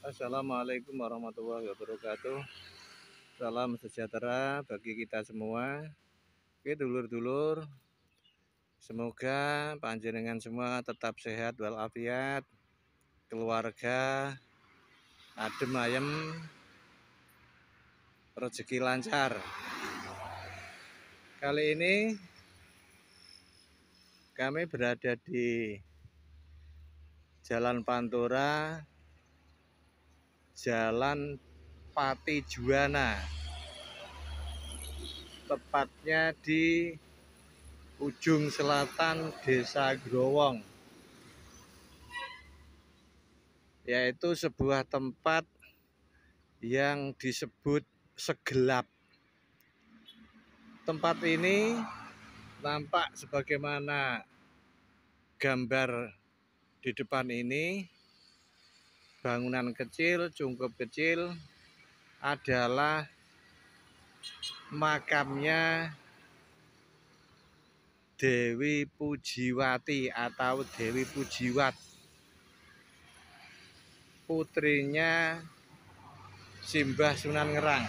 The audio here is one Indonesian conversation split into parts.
Assalamualaikum warahmatullahi wabarakatuh. Salam sejahtera bagi kita semua. Oke dulur-dulur, semoga panjenengan semua tetap sehat walafiat, keluarga adem ayem, rezeki lancar. Kali ini kami berada di Jalan Pantura, Jalan Pati Juwana, tepatnya di ujung selatan Desa Growong, yaitu sebuah tempat yang disebut Segelap. Tempat ini nampak sebagaimana gambar di depan ini, bangunan kecil, cungkup kecil, adalah makamnya Dewi Pujiwati atau Dewi Pujiwat, putrinya Simbah Sunan Ngerang.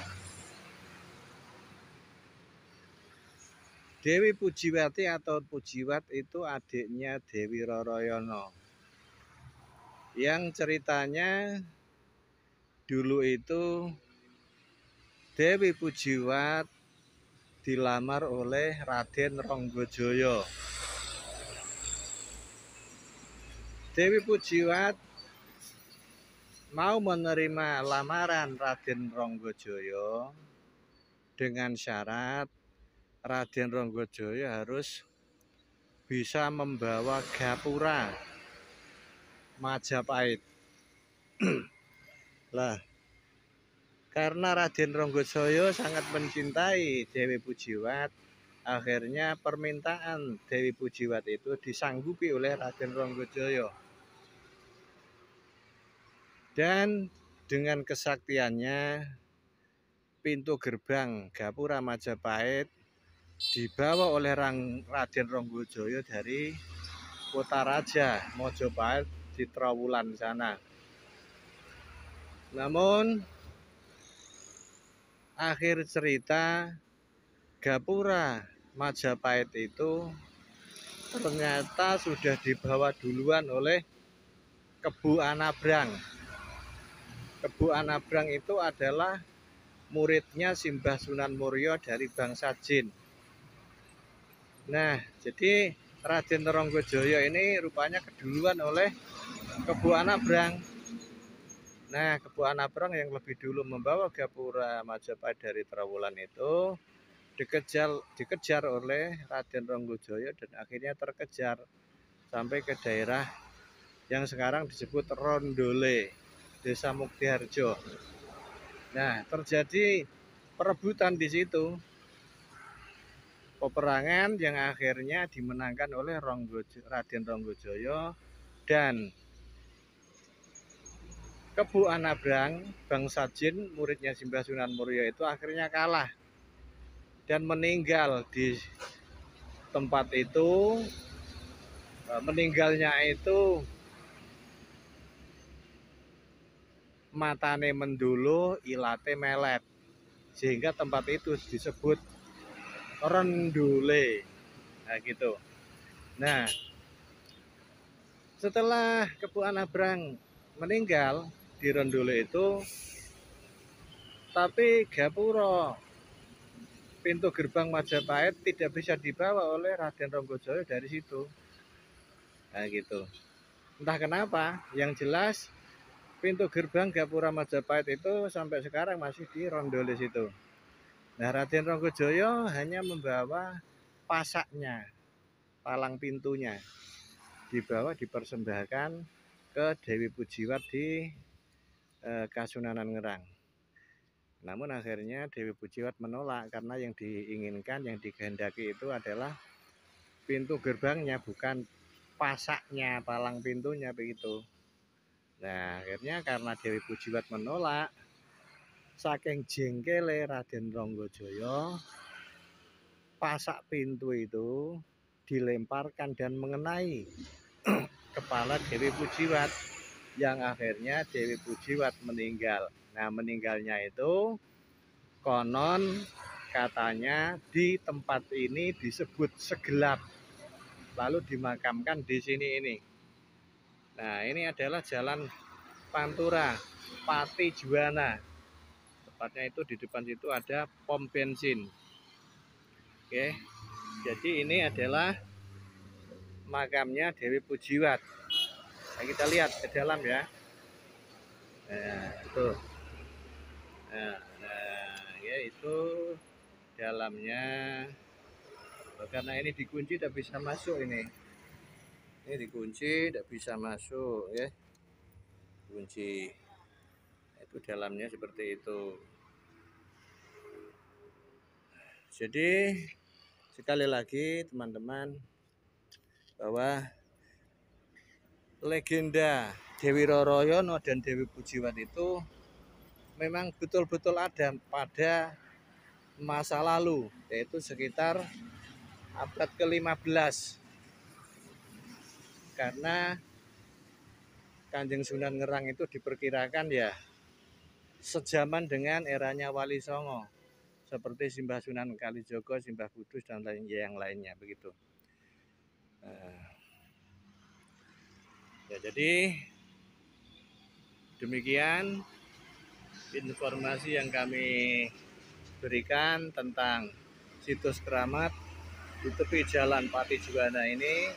Dewi Pujiwati atau Pujiwat itu adiknya Dewi Roroyono, yang ceritanya dulu itu Dewi Pujiwat dilamar oleh Raden Ronggojoyo. Dewi Pujiwat mau menerima lamaran Raden Ronggojoyo dengan syarat Raden Ronggojoyo harus bisa membawa gapura Majapahit. Lah, karena Raden Ronggojoyo sangat mencintai Dewi Pujiwat, akhirnya permintaan Dewi Pujiwat itu disanggupi oleh Raden Ronggojoyo. Dan dengan kesaktiannya, pintu gerbang gapura Majapahit dibawa oleh Raden Ronggojoyo dari Kota Raja Mojopahit di Trowulan sana. Namun akhir cerita, gapura Majapahit itu ternyata sudah dibawa duluan oleh Kebu Anabrang. Kebu Anabrang itu adalah muridnya Simbah Sunan Muria dari bangsa Jin. Nah, jadi Raden Ronggojoyo ini rupanya keduluan oleh Kebu Anabrang. Nah, Kebu Anabrang yang lebih dulu membawa gapura Majapahit dari Trowulan itu dikejar oleh Raden Ronggojoyo dan akhirnya terkejar sampai ke daerah yang sekarang disebut Rondole, Desa Muktiharjo. Nah, terjadi perebutan di situ, peperangan yang akhirnya dimenangkan oleh Raden Ronggojoyo, dan Kebu Anabrang, bangsa Jin, muridnya Simbah Sunan Muria itu akhirnya kalah dan meninggal di tempat itu. Meninggalnya itu matane mendulu, ilate melet, sehingga tempat itu disebut Rendule. Nah gitu. Nah, setelah Kebu Anabrang meninggal di Rendule itu, tapi gapura pintu gerbang Majapahit tidak bisa dibawa oleh Raden Ronggojoyo dari situ. Nah gitu. Entah kenapa, yang jelas pintu gerbang gapura Majapahit itu sampai sekarang masih di Rondole situ. Nah, Raden Ronggojoyo hanya membawa pasaknya, palang pintunya, dibawa dipersembahkan ke Dewi Pujiwat di Kasunanan Ngerang. Namun akhirnya Dewi Pujiwat menolak karena yang diinginkan, yang dikehendaki itu adalah pintu gerbangnya, bukan pasaknya, palang pintunya begitu. Nah, akhirnya karena Dewi Pujiwat menolak, saking jengkele Raden Ronggojoyo, pasak pintu itu dilemparkan dan mengenai kepala Dewi Pujiwat. yang akhirnya Dewi Pujiwat meninggal. Nah, meninggalnya itu konon katanya di tempat ini disebut Segelap, lalu dimakamkan di sini ini. Nah, ini adalah jalan Pantura Pati Juwana. Tepatnya itu di depan situ ada pom bensin. Oke. Jadi ini adalah makamnya Dewi Pujiwat. Nah, kita lihat ke dalam ya. Nah, itu. Ya itu dalamnya. Karena ini dikunci tidak bisa masuk ini. Ini dikunci tidak bisa masuk ya. Kunci. Itu dalamnya seperti itu. Jadi sekali lagi teman-teman bahwa legenda Dewi Roroyono dan Dewi Pujiwat itu memang betul-betul ada pada masa lalu, yaitu sekitar abad ke-15. Karena Kanjeng Sunan Ngerang itu diperkirakan ya sejaman dengan eranya Wali Songo, seperti Simbah Sunan Kalijogo, Simbah Kudus dan yang lainnya begitu. Ya, jadi demikian informasi yang kami berikan tentang situs keramat di tepi jalan Pati Juwana ini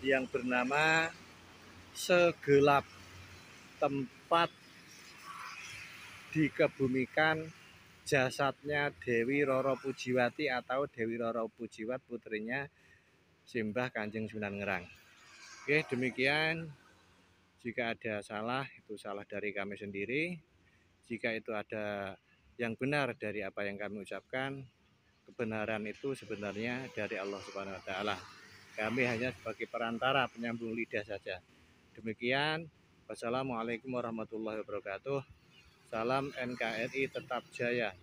yang bernama Segelap, tempat dikebumikan jasadnya Dewi Roro Pujiwati atau Dewi Roro Pujiwat, putrinya Simbah Kanjeng Sunan Ngerang. Oke, demikian. Jika ada salah, itu salah dari kami sendiri. Jika itu ada yang benar dari apa yang kami ucapkan, kebenaran itu sebenarnya dari Allah Subhanahu wa taala. Kami hanya sebagai perantara penyambung lidah saja. Demikian. Wassalamualaikum warahmatullahi wabarakatuh. Salam NKRI tetap jaya.